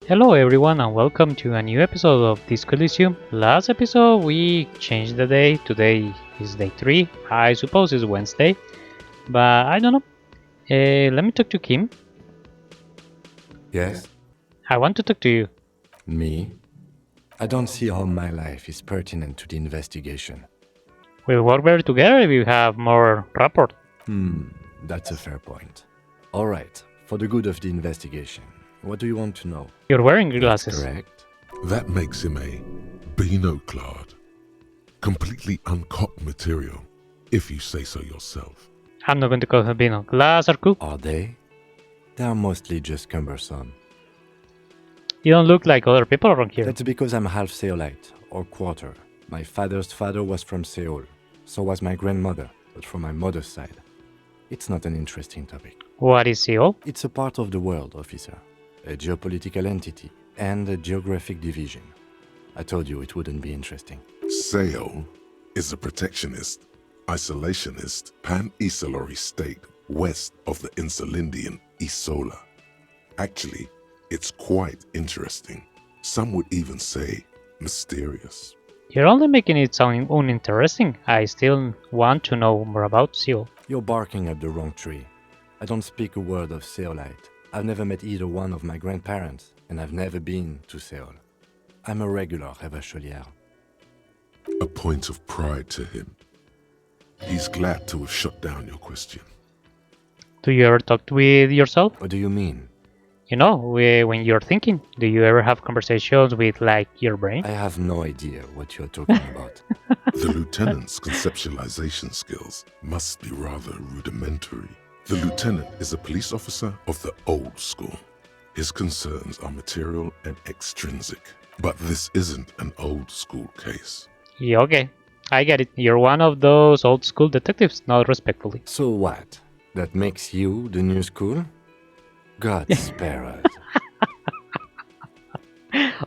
Hello everyone and welcome to a new episode of Disco Elysium. Last episode we changed the day. Today is day 3. I suppose it's Wednesday. But I don't know. Let me talk to Kim. Yes? I want to talk to you. Me? I don't see how my life is pertinent to the investigation. We'll work better together if you have more rapport. That's a fair point. Alright, for the good of the investigation, what do you want to know? You're wearing That's glasses. correct. That makes him a binoclad. Completely uncopped material, if you say so yourself. I'm not going to call him Bino. Glass are cool. Are they? They are mostly just cumbersome. You don't look like other people around here. That's because I'm half Seolite, or quarter. My father's father was from Seoul. So was my grandmother, but from my mother's side. It's not an interesting topic. What is Seoul? It's a part of the world, officer. A geopolitical entity and a geographic division. I told you it wouldn't be interesting. Seoul is a protectionist, isolationist, pan-Isolary state west of the Insulindian Isola. Actually, it's quite interesting. Some would even say mysterious. You're only making it sound uninteresting. I still want to know more about Seoul. You're barking up the wrong tree. I don't speak a word of Seolite. I've never met either one of my grandparents, and I've never been to Seoul. I'm a regular Revacholière. A point of pride to him. He's glad to have shut down your question. Do you ever talk with yourself? What do you mean? You know, when you're thinking, do you ever have conversations with, like, your brain? I have no idea what you're talking about. The lieutenant's conceptualization skills must be rather rudimentary. The lieutenant is a police officer of the old school. His concerns are material and extrinsic. But this isn't an old school case. Yeah, okay, I get it. You're one of those old school detectives, not respectfully. So what? That makes you the new school? God spare us.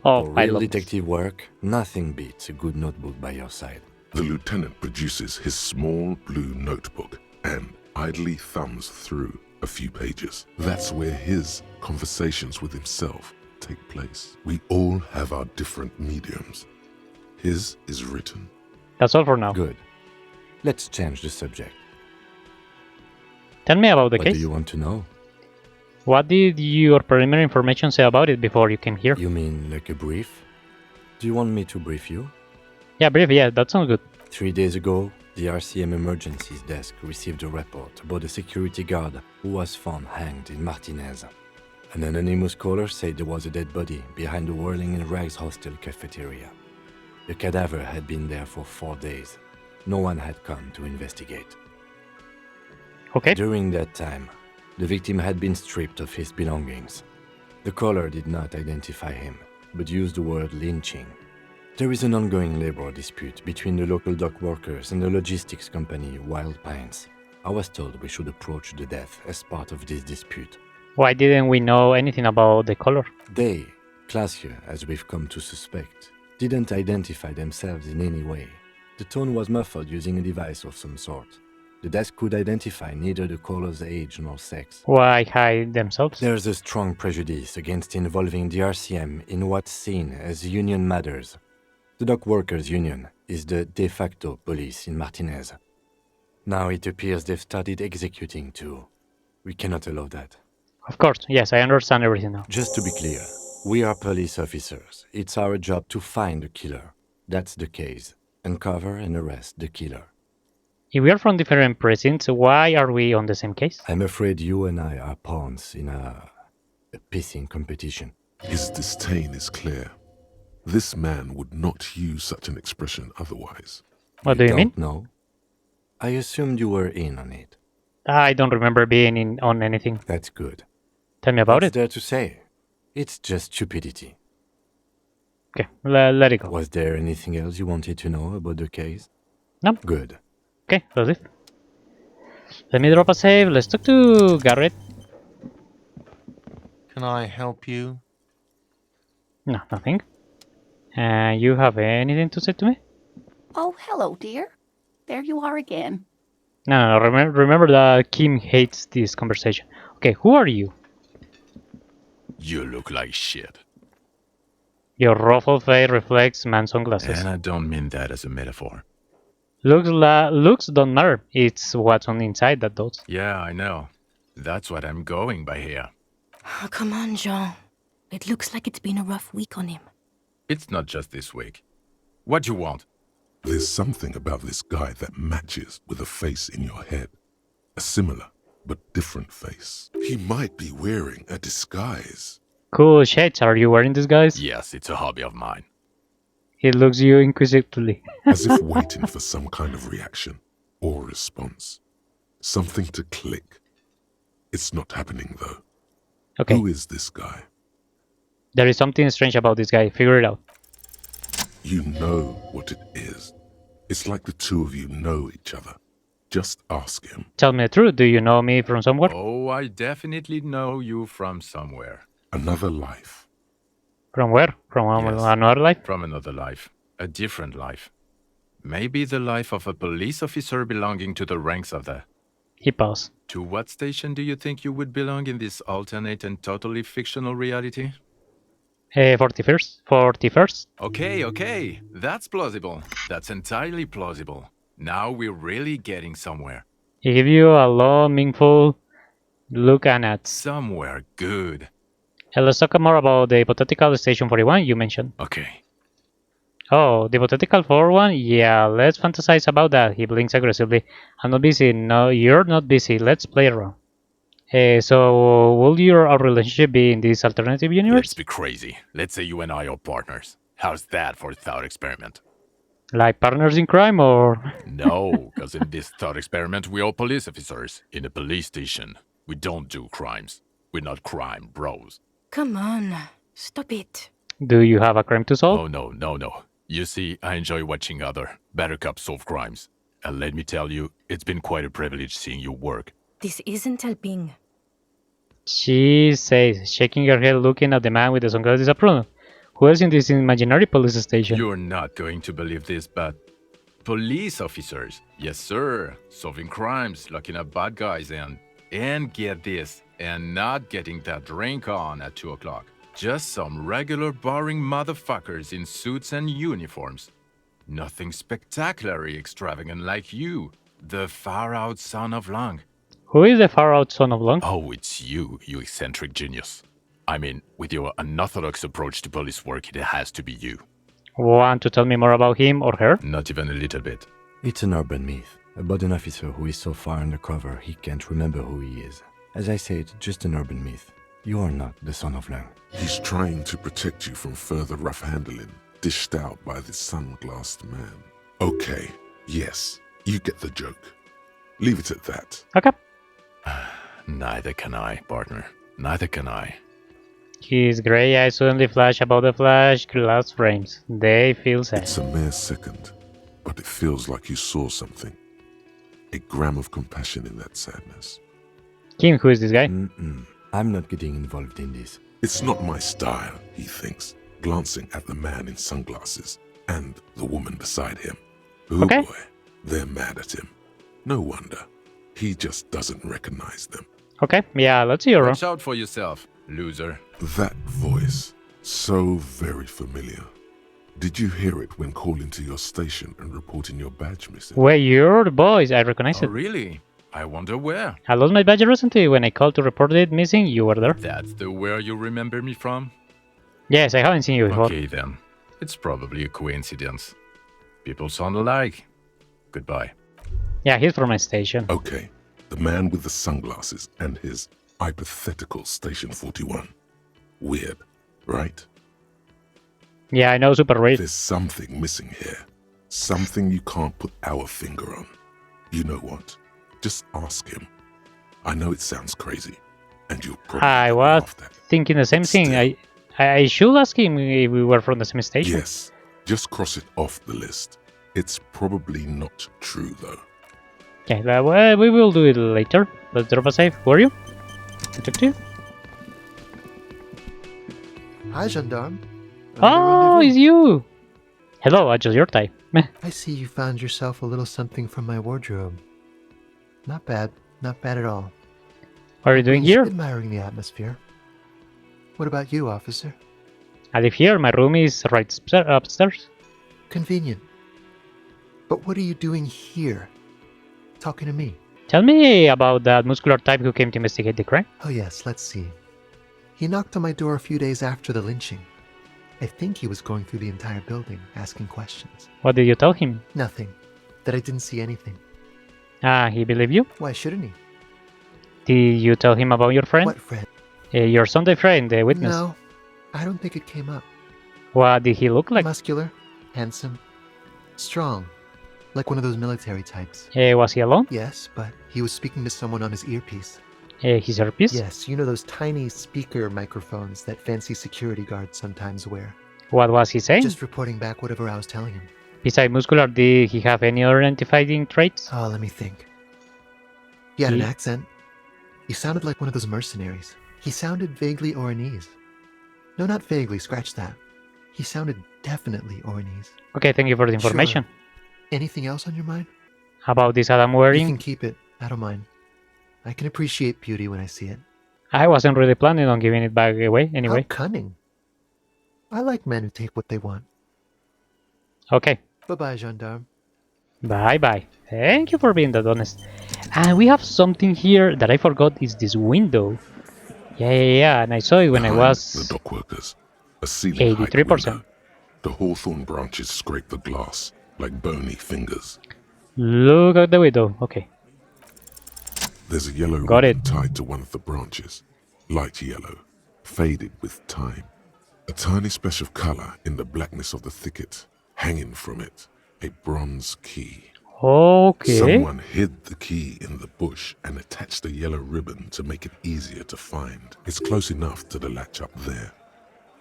Oh, For I real love detective work, nothing beats a good notebook by your side. The lieutenant produces his small blue notebook and idly thumbs through a few pages. That's where his conversations with himself take place. We all have our different mediums. His is written. That's all for now. Good. Let's change the subject. Tell me about the What case. do you want to know? What did your preliminary information say about it before you came here? You mean like a brief? Do you want me to brief you? Yeah, brief, yeah, that sounds good. 3 days ago, the RCM Emergencies Desk received a report about a security guard who was found hanged in Martinez. An anonymous caller said there was a dead body behind the Whirling in Rags hostel cafeteria. The cadaver had been there for 4 days. No one had come to investigate. Okay. During that time, the victim had been stripped of his belongings. The caller did not identify him, but used the word lynching. There is an ongoing labor dispute between the local dock workers and the logistics company Wild Pines. I was told we should approach the death as part of this dispute. Why didn't we know anything about the color? They, classier as we've come to suspect, didn't identify themselves in any way. The tone was muffled using a device of some sort. The desk could identify neither the caller's age nor sex. Why hide themselves? There's a strong prejudice against involving the RCM in what's seen as union matters. The dock workers' union is the de facto police in Martinez. Now it appears they've started executing too. We cannot allow that. Of course, yes, I understand everything now. Just to be clear, we are police officers. It's our job to find the killer. That's the case. Uncover and arrest the killer. If we are from different precincts, why are we on the same case? I'm afraid you and I are pawns in a pissing competition. His disdain is clear. This man would not use such an expression otherwise. What do you mean? Don't know? I assumed you were in on it. I don't remember being in on anything. That's good. Tell me about What's it. there to say? It's just stupidity. Okay, let it go. Was there anything else you wanted to know about the case? No. Good. Okay, that's it. Let me drop a save. Let's talk to Garrett. Can I help you? No, nothing. You have anything to say to me? Oh, hello, dear. There you are again. No, remember that Kim hates this conversation. Okay, who are you? You look like shit. Your ruffled face reflects man's sunglasses. And I don't mean that as a metaphor. Looks don't matter. It's what's on the inside that does. Yeah, I know. That's what I'm going by here. Oh, come on, Jean. It looks like it's been a rough week on him. It's not just this week. What you want? There's something about this guy that matches with a face in your head. A similar but different face. He might be wearing a disguise. Cool shades. Are you wearing this, guys? Yes, it's a hobby of mine. He looks you inquisitively. As if waiting for some kind of reaction or response. Something to click. It's not happening though. Okay. Who is this guy? There is something strange about this guy. Figure it out. You know what it is. It's like the two of you know each other. Just ask him. Tell me the truth. Do you know me from somewhere? Oh, I definitely know you from somewhere. Another life. From where? From Yes. another life? From another life. A different life. Maybe the life of a police officer belonging to the ranks of the... He paused. To what station do you think you would belong in this alternate and totally fictional reality? 41st? 41st? Okay. That's plausible. That's entirely plausible. Now we're really getting somewhere. He give you a long, meaningful look and at. Somewhere good. Hey, let's talk more about the hypothetical Station 41 you mentioned. Okay. Oh, the hypothetical 41? Yeah, let's fantasize about that. He blinks aggressively. I'm not busy. No, you're not busy. Let's play around. So, will our relationship be in this alternative Let's universe? be crazy. Let's say you and I are partners. How's that for a thought experiment? Like partners in crime or... No, because in this thought experiment, we are police officers in a police station. We don't do crimes. We're not crime bros. Come on. Stop it. Do you have a crime to solve? Oh, no. You see, I enjoy watching other better cops solve crimes. And let me tell you, it's been quite a privilege seeing you work. This isn't helping. She says, shaking her head, looking at the man with the sunglasses disapproval. Who is in this imaginary police station? You're not going to believe this, but police officers, yes sir, solving crimes, locking up bad guys, and get this, and not getting that drink on at 2 o'clock. Just some regular boring motherfuckers in suits and uniforms. Nothing spectacularly extravagant like you, the far-out son of Lang. Who is the far-out son of Long? Oh, it's you eccentric genius. I mean, with your unorthodox approach to police work, it has to be you. Want to tell me more about him or her? Not even a little bit. It's an urban myth about an officer who is so far undercover he can't remember who he is. As I said, just an urban myth. You are not the son of Lang. He's trying to protect you from further rough handling, dished out by this sunglassed man. Okay, yes, you get the joke. Leave it at that. Okay. Neither can I, partner. Neither can I. His grey eyes suddenly flash above the flash glass frames. They feel sad. It's a mere second, but it feels like you saw something. A gram of compassion in that sadness. Kim, who is this guy? I'm not getting involved in this. It's not my style, he thinks, glancing at the man in sunglasses and the woman beside him. Oh Okay. boy, they're mad at him. No wonder. He just doesn't recognize them. Okay, yeah, let's see your Watch out for yourself, loser. That voice, so very familiar. Did you hear it when calling to your station and reporting your badge missing? Where you're the boys, I recognize Oh, it. really? I wonder where. I lost my badge recently. When I called to report it missing, you were there. That's the where you remember me from? Yes, I haven't seen you before. Okay then. It's probably a coincidence. People sound alike. Goodbye. Yeah, he's from my station. Okay, the man with the sunglasses and his hypothetical Station 41. Weird, right? Yeah, I know, super weird. There's something missing here. Something you can't put our finger on. You know what? Just ask him. I know it sounds crazy, and you'll probably I get was laughed at. thinking the same thing. Still. I should ask him if we were from the same station. Yes, just cross it off the list. It's probably not true, though. Okay, well, we will do it later. Let's drop a save. Who are you? Detective? Hi, gendarme. Oh, it's you! Hello, I just your type. I see you found yourself a little something from my wardrobe. Not bad at all. What are you doing Just here? admiring the atmosphere. What about you, officer? I live here. My room is right upstairs. Convenient. But what are you doing here? Talking to me? Tell me about that muscular type who came to investigate the crime. Oh yes, let's see. He knocked on my door a few days after the lynching. I think he was going through the entire building, asking questions. What did you tell him? Nothing. That I didn't see anything. Ah, he believed you? Why shouldn't he? Did you tell him about your friend? What friend? Your Sunday friend, the witness. No, I don't think it came up. What did he look like? Muscular, handsome, strong, like one of those military types. Was he alone? Yes, but he was speaking to someone on his earpiece. His earpiece? Yes, you know those tiny speaker microphones that fancy security guards sometimes wear. What was he saying? Just reporting back whatever I was telling him. Besides muscular, did he have any other identifying traits? Oh, let me think. He had an He- accent. He sounded like one of those mercenaries. He sounded vaguely Oranese. No, not vaguely, scratch that. He sounded definitely Oranese. Okay, thank you for the information. Anything else on your mind? About this Adam You wearing? can keep it. I don't mind. I can appreciate beauty when I see it. I wasn't really planning on giving it back away anyway. How cunning. I like men who take what they want. Okay, Bye-bye, gendarme. bye. Thank you for being that honest. And we have something here that I forgot is this window. Yeah, and I saw it when I Behind was... the dock workers, a ceiling height 83%. window. The hawthorn branches scrape the glass like bony fingers. Look at the window. Okay. There's a yellow Got ribbon it. tied to one of the branches, light yellow, faded with time. A tiny splash of color in the blackness of the thicket, hanging from it, a bronze key. Okay. Someone hid the key in the bush and attached a yellow ribbon to make it easier to find. It's close enough to the latch up there.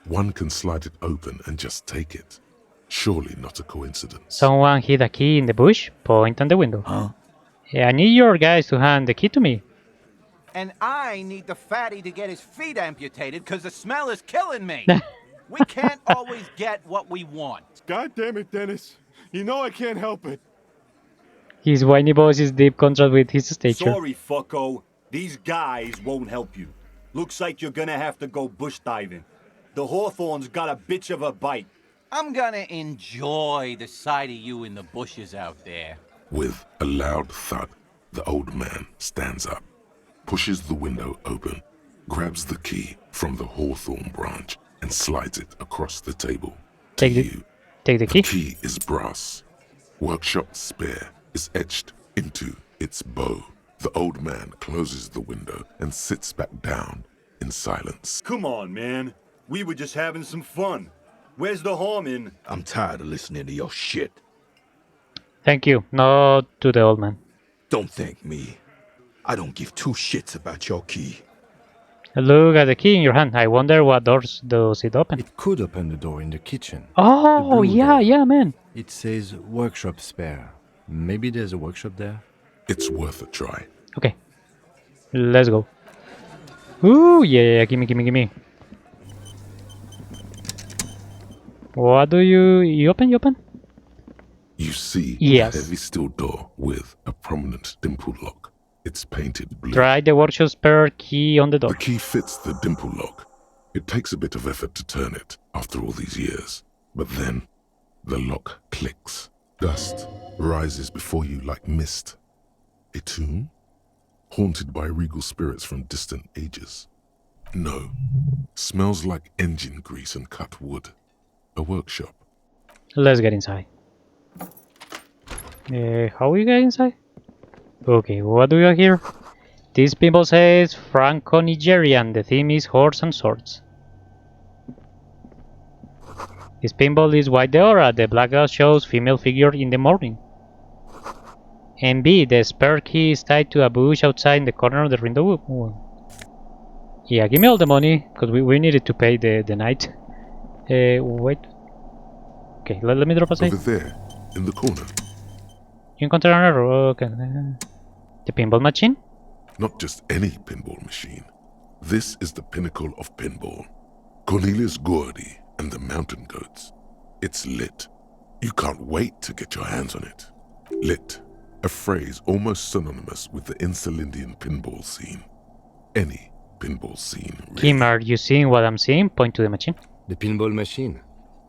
One can slide it open and just take it. Surely not a coincidence. Someone hid a key in the bush. Point on the window. Huh? Yeah, I need your guys to hand the key to me. And I need the fatty to get his feet amputated because the smell is killing me. We can't always get what we want. God damn it, Dennis. You know I can't help it. His whiny voice is deep contrast with his stature. Sorry, fucko. These guys won't help you. Looks like you're gonna have to go bush diving. The hawthorn's got a bitch of a bite. I'm gonna enjoy the sight of you in the bushes out there. With a loud thud, the old man stands up, pushes the window open, grabs the key from the hawthorn branch, and slides it across the table. To Take the- you, Take the the key. key is brass. Workshop spare is etched into its bow. The old man closes the window and sits back down in silence. Come on, man. We were just having some fun. Where's the harm in? I'm tired of listening to your shit. Thank you. Not to the old man. Don't thank me. I don't give two shits about your key. Look at the key in your hand. I wonder what doors does it open. It could open the door in the kitchen. Oh, blue yeah, door. yeah, man. It says workshop spare. Maybe there's a workshop there? It's worth a try. Okay. Let's go. Ooh, yeah, gimme. What do you open? You open? You see Yes. a heavy steel door with a prominent dimple lock. It's painted blue. Try the workshop spare key on the door. The key fits the dimple lock. It takes a bit of effort to turn it after all these years. But then, the lock clicks. Dust rises before you like mist. A tomb? Haunted by regal spirits from distant ages. No. Smells like engine grease and cut wood. A workshop. Let's get inside. How we get inside? Okay, what do we have here? This pinball says Franco-Nigerian. The theme is horse and swords. This pinball is white the aura. The blackout shows female figure in the morning. And B, the spare key is tied to a bush outside in the corner of the window. Yeah, give me all the money, because we needed to pay the night. Wait. Okay, let me drop a save. Over there, in the corner. You encounter an error. Okay. The pinball machine? Not just any pinball machine. This is the pinnacle of pinball. Cornelius Gordy and the Mountain Goats. It's lit. You can't wait to get your hands on it. Lit. A phrase almost synonymous with the Insulindian pinball scene. Any pinball scene, really. Kim, are you seeing what I'm seeing? Point to the machine. The pinball machine.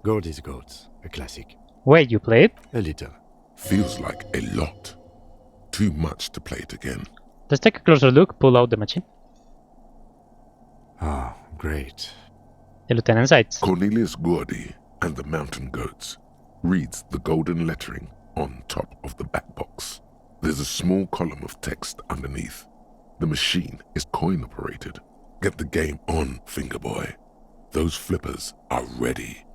Gordy's Goats. A classic. Wait, you played? A little. Feels like a lot. Too much to play it again. Let's take a closer look. Pull out the machine. Oh, great. The lieutenant sights. Cornelius Gordy and the Mountain Goats reads the golden lettering on top of the back box. There's a small column of text underneath. The machine is coin operated. Get the game on, Fingerboy. Those flippers are ready.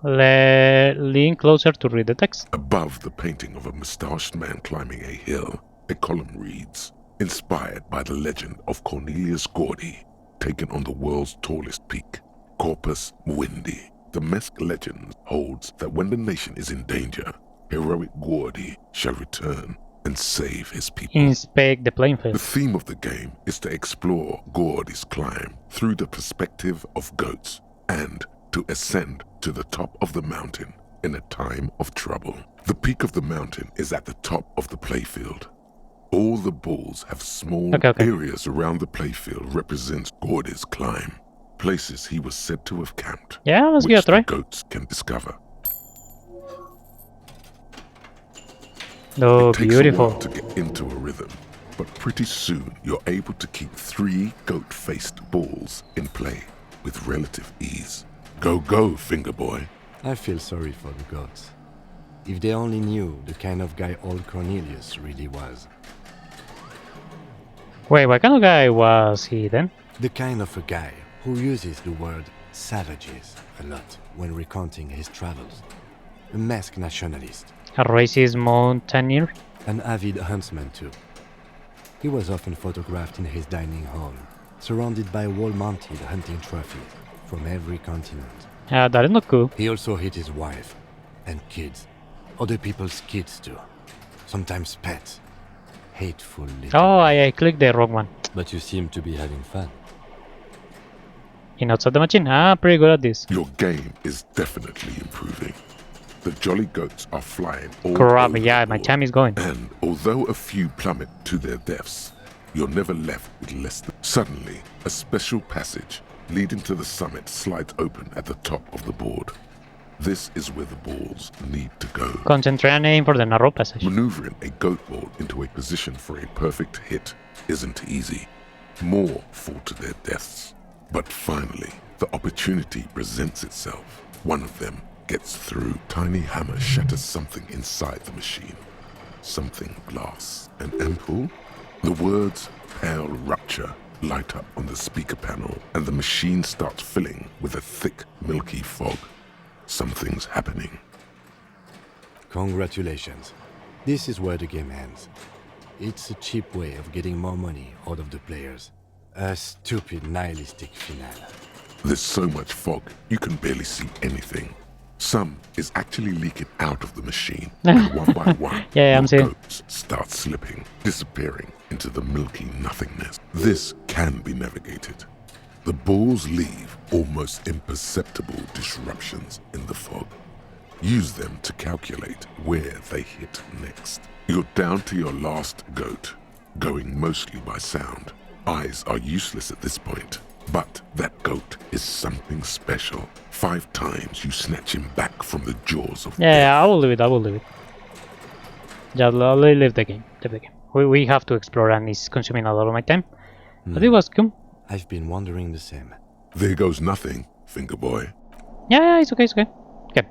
Lean closer to read the text. Above the painting of a mustached man climbing a hill, a column reads, inspired by the legend of Cornelius Gordy, taken on the world's tallest peak, Corpus Muindi. The Mesk legend holds that when the nation is in danger, heroic Gordy shall return and save his people. Inspect the playing field. The theme of the game is to explore Gordy's climb through the perspective of goats and to ascend to the top of the mountain in a time of trouble. The peak of the mountain is at the top of the playfield. All the balls have small areas around the playfield represents Gordy's climb, places he was said to have camped, Yeah, let's give it a try. the goats can discover. Oh, It takes beautiful. a while to get into a rhythm, but pretty soon you're able to keep 3 goat-faced balls in play with relative ease. Go, go, Fingerboy. I feel sorry for the goats. If they only knew the kind of guy old Cornelius really was. Wait, what kind of guy was he then? The kind of a guy who uses the word savages a lot when recounting his travels. A masked nationalist. A racist mountaineer? An avid huntsman too. He was often photographed in his dining hall, surrounded by wall-mounted hunting trophies from every continent. That is not cool. He also hit his wife and kids. Other people's kids too. Sometimes pets. Hateful little... Oh, I clicked the wrong one. But you seem to be having fun. In outside the machine. Pretty good at this. Your game is definitely improving. The jolly goats are flying all Crap, over yeah, the my board. time is going. And although a few plummet to their deaths, you're never left with less than... Suddenly, a special passage leading to the summit slides open at the top of the board. This is where the balls need to go. Concentrate and aim for the narrow passage. Maneuvering a goat ball into a position for a perfect hit isn't easy. More fall to their deaths. But finally, the opportunity presents itself. One of them gets through. Tiny hammer shatters something inside the machine. Something glass. An ampoule? The words "pale rupture" light up on the speaker panel, and the machine starts filling with a thick, milky fog. Something's happening. Congratulations. This is where the game ends. It's a cheap way of getting more money out of the players. A stupid nihilistic finale. There's so much fog, you can barely see anything. Some is actually leaking out of the machine, and one by one, Yeah, I'm your seeing. goats start slipping, disappearing into the milky nothingness. This can be navigated. The balls leave almost imperceptible disruptions in the fog. Use them to calculate where they hit next. You're down to your last goat, going mostly by sound. Eyes are useless at this point, but that goat is something special. 5 times you snatch him back from the jaws of Yeah, death. I will leave it. Just leave the game. We have to explore and it's consuming a lot of my time. But it was cool. I've been wondering the same. There goes nothing, Fingerboy. Yeah, it's okay. Okay.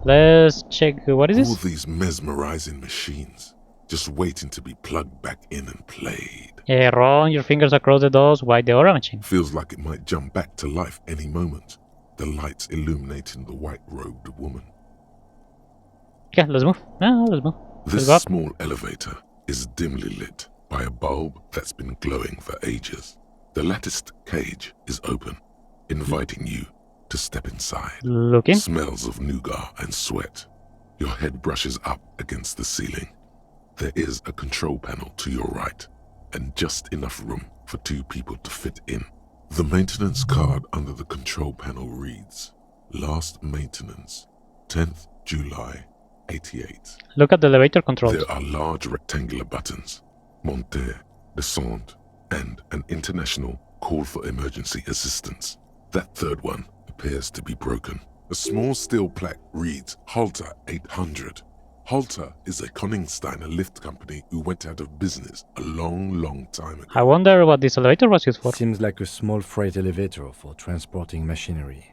Let's check. What is All this? these mesmerizing machines, just waiting to be plugged back in and played. Yeah, run your fingers across the doors while the aura machine. Feels like it might jump back to life any moment. The lights illuminating the white-robed woman. Okay, let's move. Let's move. This Let's go up. small elevator is dimly lit by a bulb that's been glowing for ages. The latticed cage is open, inviting you to step inside. Look in. Smells of nougat and sweat. Your head brushes up against the ceiling. There is a control panel to your right, and just enough room for 2 people to fit in. The maintenance card under the control panel reads, Last maintenance, 10th July, 88. Look at the elevator controls. There are large rectangular buttons, monter, descente, and an international call for emergency assistance. That third one appears to be broken. A small steel plaque reads Halter 800. Halter is a Koningsteiner lift company who went out of business a long time ago. I wonder what this elevator was used for. Seems like a small freight elevator for transporting machinery.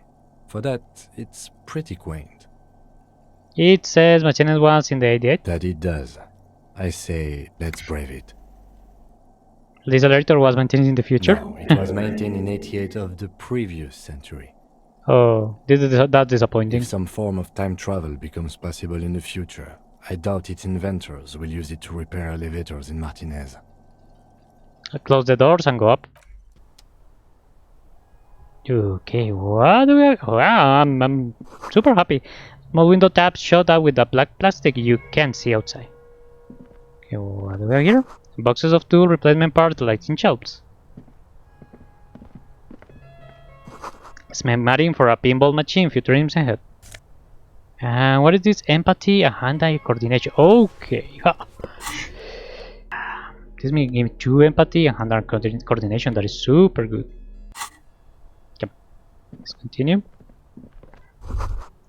For that, it's pretty quaint. It says maintenance was in the 88. That it does. I say, let's brave it. This elevator was maintained in the future? No, it was maintained in 88 of the previous century. Oh, that's disappointing. If some form of time travel becomes possible in the future, I doubt its inventors will use it to repair elevators in Martinez. I'll close the doors and go up. Okay, what do we have? Wow, I'm super happy. Small window tabs shut out with the black plastic you can't see outside. Okay, what do we have here? Boxes of tool replacement parts lighting shelves. Schematic for a pinball machine, future ahead. And what is this? Empathy and hand-eye coordination. Okay. This may give me 2 empathy and hand-eye coordination. That is super good. Okay. Let's continue.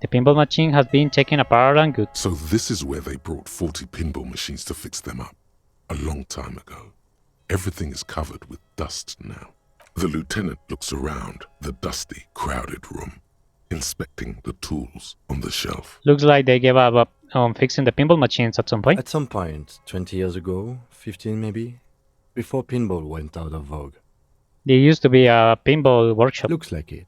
The pinball machine has been taken apart and good. So this is where they brought 40 pinball machines to fix them up. A long time ago. Everything is covered with dust now. The lieutenant looks around the dusty, crowded room, inspecting the tools on the shelf. Looks like they gave up on fixing the pinball machines at some point. At some point, 20 years ago, 15 maybe, before pinball went out of vogue. There used to be a pinball workshop. Looks like it.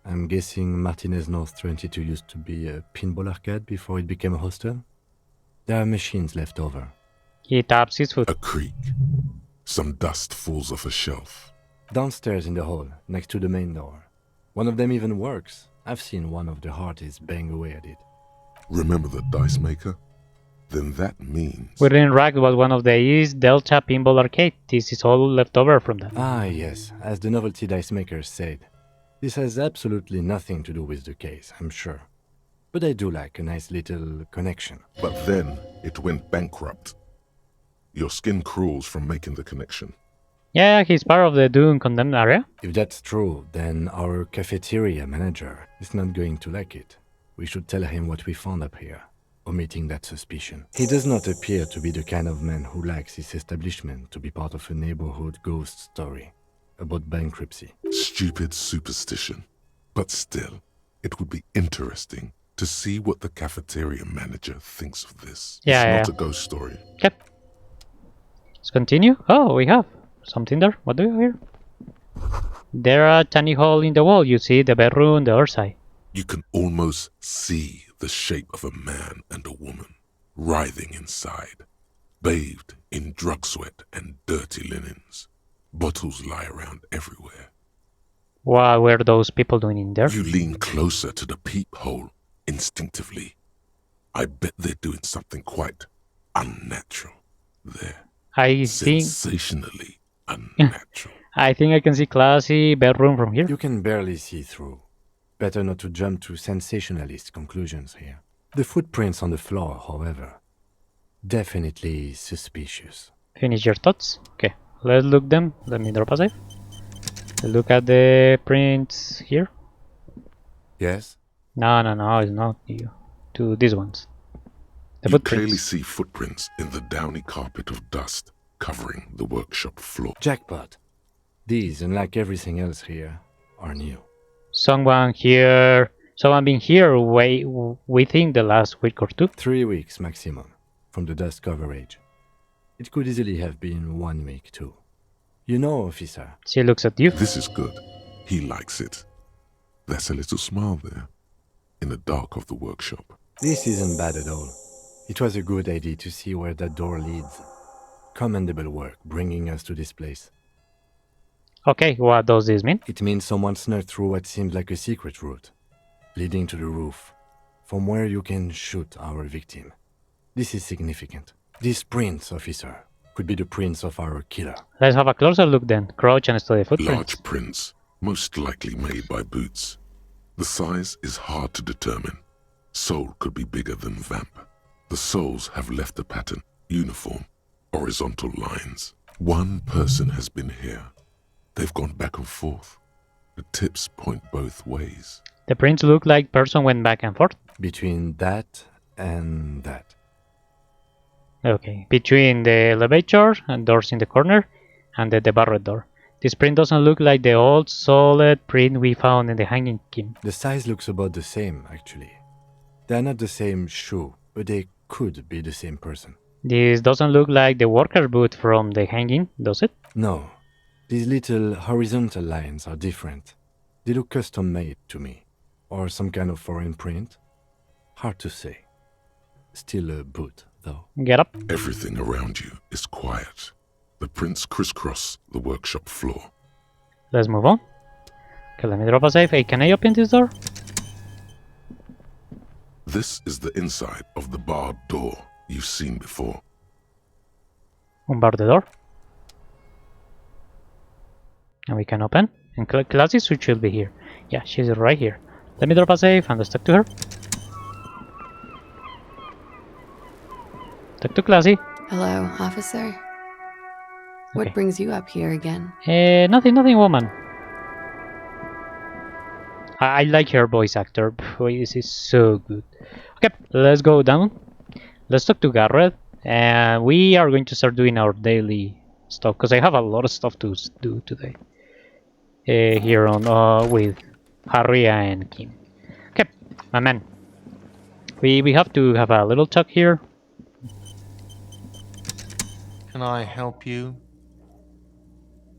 I'm guessing Martinez North 22 used to be a pinball arcade before it became a hostel. There are machines left over. He taps his foot. A creak. Some dust falls off a shelf. Downstairs in the hall, next to the main door. One of them even works. I've seen one of the hearties bang away at it. Remember the dice maker? Then that means... Within Rack was one of the East Delta Pinball Arcade. This is all left over from that. Ah, yes, as the novelty dice maker said. This has absolutely nothing to do with the case, I'm sure. But I do like a nice little connection. But then it went bankrupt. Your skin crawls from making the connection. Yeah, he's part of the Dune condemned area. If that's true, then our cafeteria manager is not going to like it. We should tell him what we found up here, omitting that suspicion. He does not appear to be the kind of man who likes his establishment to be part of a neighborhood ghost story about bankruptcy. Stupid superstition. But still, it would be interesting to see what the cafeteria manager thinks of this. Yeah, It's not a ghost story. Okay. Let's continue. Oh, we have something there. What do we have here? There are a tiny hole in the wall. You see the bedroom on the other side. You can almost see the shape of a man and a woman writhing inside, bathed in drug sweat and dirty linens. Bottles lie around everywhere. What were those people doing in there? You lean closer to the peephole instinctively. I bet they're doing something quite unnatural there. I think Sensationally unnatural. I think I can see classy bedroom from here. You can barely see through. Better not to jump to sensationalist conclusions here. The footprints on the floor, however, definitely suspicious. Finish your thoughts? Okay, let's look them. Let me drop a save. Look at the prints here. Yes? No, it's not you. To these ones. The You clearly footprints. see footprints in the downy carpet of dust covering the workshop floor. Jackpot. These, unlike everything else here, are new. Someone been here within the last week or two. 3 weeks maximum, from the dust coverage. It could easily have been 1 week too. You know, officer. She looks at you. This is good. He likes it. There's a little smile there, in the dark of the workshop. This isn't bad at all. It was a good idea to see where that door leads. Commendable work bringing us to this place. Okay, what does this mean? It means someone snuck through what seems like a secret route, leading to the roof, from where you can shoot our victim. This is significant. These prints, officer, could be the prints of our killer. Let's have a closer look then. Crouch and study footprints. Large prints, most likely made by boots. The size is hard to determine. Sole could be bigger than vamp. The soles have left a pattern, uniform, horizontal lines. One person has been here. They've gone back and forth. The tips point both ways. The prints look like person went back and forth. Between that and that. Okay, between the elevator and doors in the corner and the barred door. This print doesn't look like the old solid print we found in the hanging Kim. The size looks about the same, actually. They're not the same shoe, but they could be the same person. This doesn't look like the worker boot from the hanging, does it? No. These little horizontal lines are different. They look custom-made to me. Or some kind of foreign print. Hard to say. Still a boot, though. Get up. Everything around you is quiet. The prints crisscross the workshop floor. Let's move on. Okay, let me drop a safe. Hey, can I open this door? This is the inside of the barred door you've seen before. Unbar the door. And we can open. And Classy should be here. Yeah, she's right here. Let me drop a safe and let's talk to her. Talk to Classy. Hello, officer. What Okay. brings you up here again? Nothing, woman. I like her voice actor. Boy, this is so good. Okay, let's go down. Let's talk to Garrett. And we are going to start doing our daily stuff. Because I have a lot of stuff to do today. Here on with Harry and Kim. Okay, my man. We have to have a little talk here. Can I help you?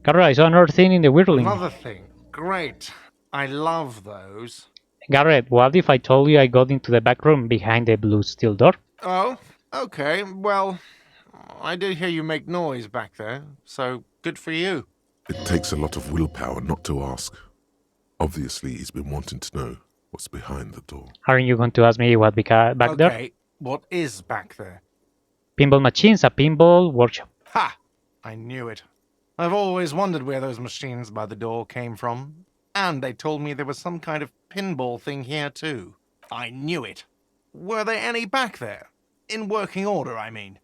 Garrett, I saw another thing in the Whirling. Another thing. Great. I love those. Garrett, what if I told you I got into the back room behind the blue steel door? Oh, okay. Well, I did hear you make noise back there, so good for you. It takes a lot of willpower not to ask. Obviously, he's been wanting to know what's behind the door. Aren't you going to ask me what back there? Okay, what is back there? Pinball machines, a pinball workshop. Ha! I knew it. I've always wondered where those machines by the door came from. And they told me there was some kind of pinball thing here too. I knew it. Were there any back there? In working order, I mean.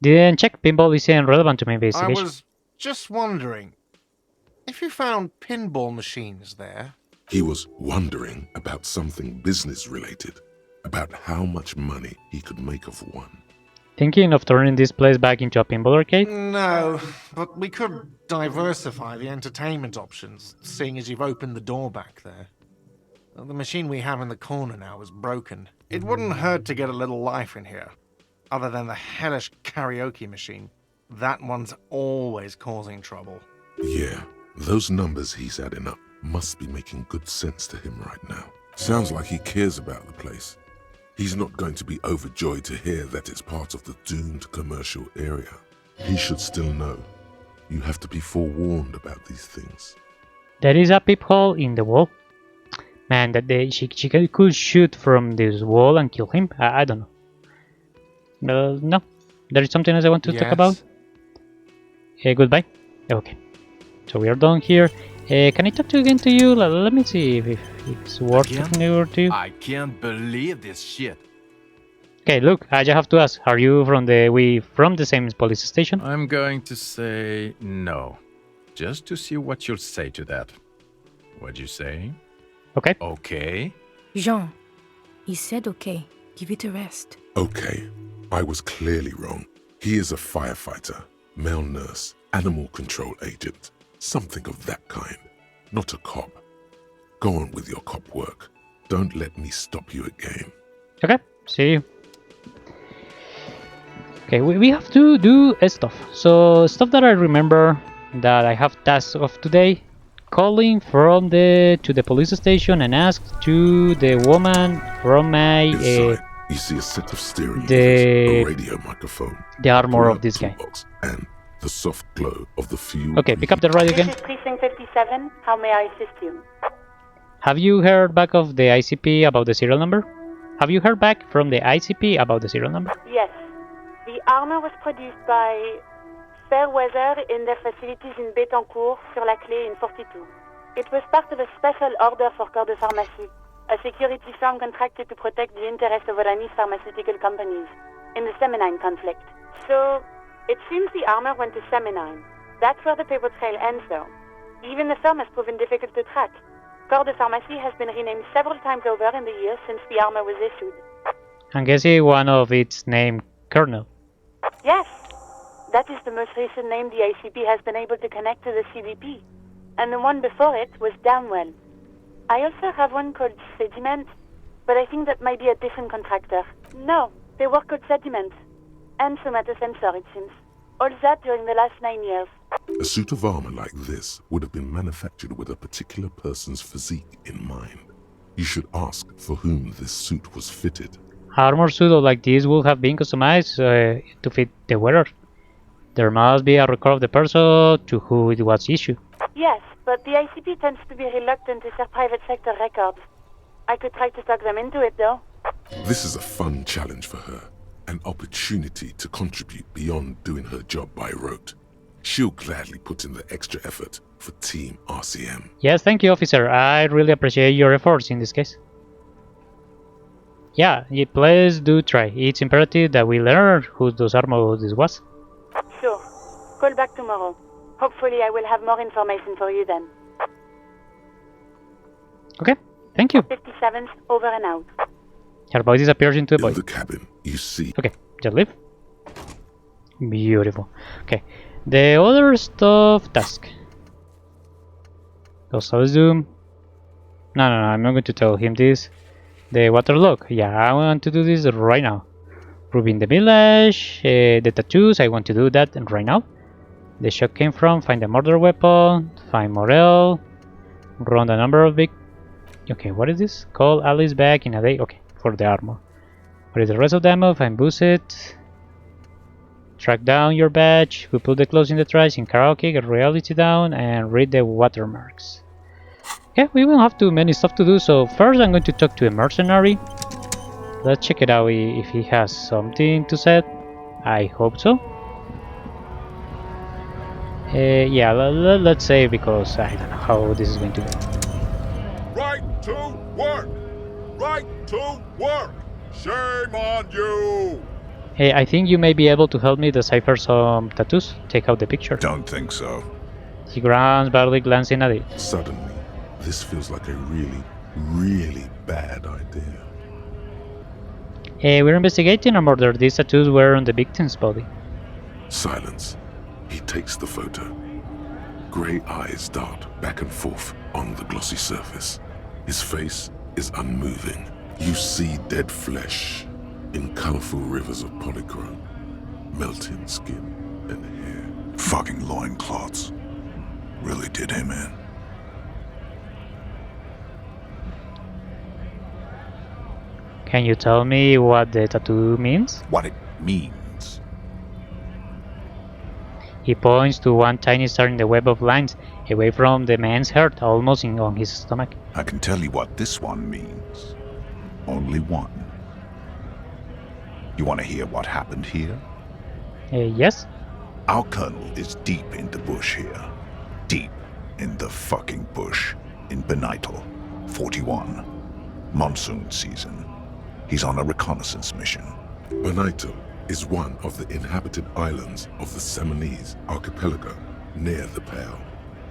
Didn't check. Pinball isn't relevant to my I investigation. was just wondering, if you found pinball machines there... He was wondering about something business-related, about how much money he could make of one. Thinking of turning this place back into a pinball arcade? No, but we could diversify the entertainment options, seeing as you've opened the door back there. The machine we have in the corner now is broken. It wouldn't hurt to get a little life in here. Other than the hellish karaoke machine. That one's always causing trouble. Yeah, those numbers he's adding up must be making good sense to him right now. Sounds like he cares about the place. He's not going to be overjoyed to hear that it's part of the doomed commercial area. He should still know. You have to be forewarned about these things. There is a peephole in the wall. Man, she could shoot from this wall and kill him. I don't know. No. There is something else I want to talk about. Goodbye. Okay. So we are done here. Can I talk again to you? Let me see if it's worth talking to you. I can't believe this shit. Okay, look, I just have to ask. Are you from the same police station? I'm going to say no. Just to see what you'll say to that. What'd you say? Okay. Okay. Jean, he said okay. Give it a rest. Okay, I was clearly wrong. He is a firefighter, male nurse, animal control agent. Something of that kind. Not a cop. Go on with your cop work. Don't let me stop you again. Okay, see you. Okay, we have to do stuff. So, stuff that I remember that I have tasks of today. Calling from to the police station and ask to the woman from my... Inside, you see a set of steering wheels, the a radio microphone, the armor pull-out of this guy. toolbox, and the soft glow of the fuel. Okay, pick up the radio again. This is Precinct 57. How may I assist you? Have you heard back of the ICP about the serial number? Have you heard back from the ICP about the serial number? Yes. The armor was produced by Fairweather in their facilities in Bétancourt, sur la Clé in 42. It was part of a special order for Corps de Pharmacie, a security firm contracted to protect the interests of Oranese pharmaceutical companies in the Semenine conflict. So, it seems the armor went to Semenine. That's where the paper trail ends, though. Even the firm has proven difficult to track. Corps de Pharmacie has been renamed several times over in the years since the armor was issued. I'm guessing one of its named Colonel. Yes, that is the most recent name the ICP has been able to connect to the CDP. And the one before it was Downwell. I also have one called Sediment, but I think that might be a different contractor. No, they work called Sediment. And somatosensor, it seems. All that during the last 9 years. A suit of armor like this would have been manufactured with a particular person's physique in mind. You should ask for whom this suit was fitted. Armor suit like this would have been customized to fit the wearer. There must be a record of the person to whom it was issued. Yes, but the ICP tends to be reluctant to share private sector records. I could try to talk them into it, though. This is a fun challenge for her. An opportunity to contribute beyond doing her job by rote. She'll gladly put in the extra effort for Team RCM. Yes, thank you, officer. I really appreciate your efforts in this case. Yeah, please do try. It's imperative that we learn who those armor this was. Sure. Call back tomorrow. Hopefully I will have more information for you then. Okay, thank you. 57th, over and out. Her voice disappears into the void. In the cabin, you see. Okay, just leave. Beautiful. Okay, the other stuff task. Disco Elysium. No, I'm not going to tell him this. The waterlock. Yeah, I want to do this right now. Proving the village. The tattoos. I want to do that right now. The shot came from. Find the murder weapon. Find Morel. Run the number of big. Okay, what is this? Call Alice back in a day. Okay, for the armor. What is the rest of the ammo? Find Buset. Track down your badge. We put the clothes in the trash in karaoke. Get reality down and read the watermarks. Okay, we won't have too many stuff to do. So first, I'm going to talk to a mercenary. Let's check it out if he has something to say. I hope so. Yeah, let's say because I don't know how this is going to go. Right to work! Right to work! Shame on you! Hey, I think you may be able to help me decipher some tattoos. Take out the picture. Don't think so. He growls, barely glancing at it. Suddenly, this feels like a really, really bad idea. We're investigating a murder. These tattoos were on the victim's body. Silence. He takes the photo. Grey eyes dart back and forth on the glossy surface. His face is unmoving. You see dead flesh in colorful rivers of polychrome, melting skin and hair. Fucking loincloths. Really did him in. Can you tell me what the tattoo means? What it means? He points to one tiny star in the web of lines, away from the man's heart, almost on his stomach. I can tell you what this one means. Only one. You want to hear what happened here? Yes? Our colonel is deep in the bush here. Deep in the fucking bush. In Benital, 41. Monsoon season. He's on a reconnaissance mission. Benital is one of the inhabited islands of the Seminese archipelago near the Pale.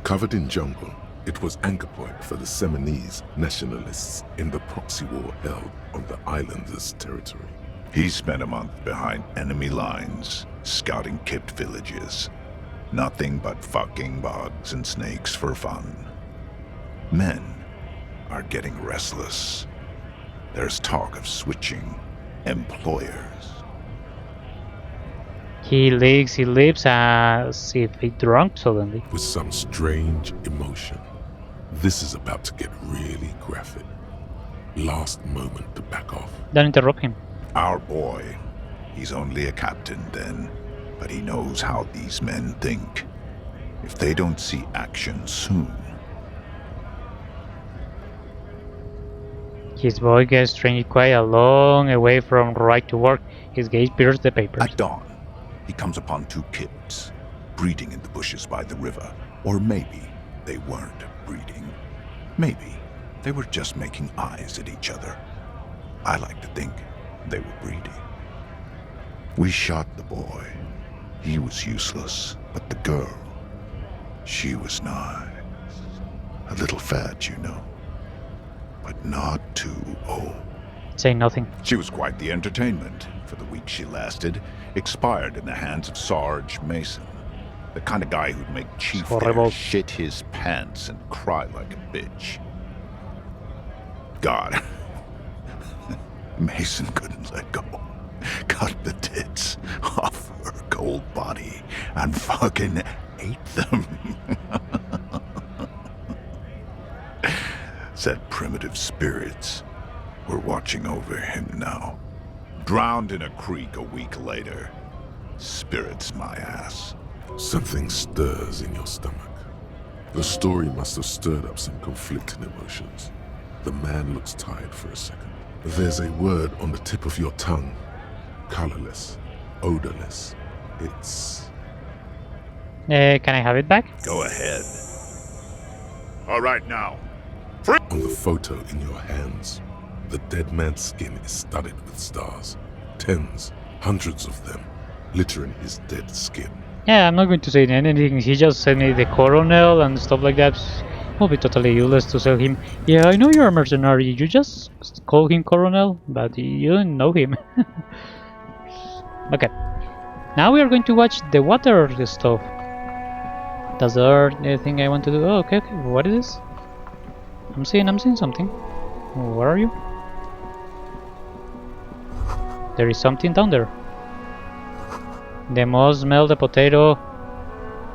Covered in jungle, it was anchor point for the Seminese nationalists in the proxy war held on the islanders' territory. He spent a month behind enemy lines, scouting kept villages. Nothing but fucking bugs and snakes for fun. Men are getting restless. There's talk of switching employers. He licks his lips as if he drunk suddenly. With some strange emotion. This is about to get really graphic. Last moment to back off. Don't interrupt him. Our boy. He's only a captain then, but he knows how these men think. If they don't see action soon. His voice gets strangely quiet, a long away from right to work. His gaze pierces the papers. At dawn, he comes upon two kids, breeding in the bushes by the river. Or maybe they weren't breeding. Maybe they were just making eyes at each other. I like to think they were breeding. We shot the boy. He was useless, but the girl, she was nice. A little fat, you know. but not too old. Say nothing. She was quite the entertainment for the week she lasted. Expired in the hands of Sarge Mason, the kind of guy who'd make Chief there shit his pants and cry like a bitch. God, Mason couldn't let go. Cut the tits off her cold body and fucking ate them. Said primitive spirits were watching over him now. Drowned in a creek a week later. Spirits my ass. Something stirs in your stomach. The story must have stirred up some conflicting emotions. The man looks tired for a second. There's a word on the tip of your tongue. Colorless, odorless. It's... Can I have it back? Go ahead. All right, now. On the photo in your hands, the dead man's skin is studded with stars. Tens, hundreds of them, littering his dead skin. Yeah, I'm not going to say anything. He just sent me the coronel and stuff like that. It will be totally useless to sell him. Yeah, I know you're a mercenary. You just call him Coronel, but you don't know him. Okay. Now we are going to watch the water stuff. That's the other thing I want to do. Oh, okay. What is this? I'm seeing something. Where are you? There is something down there. They must smell the potato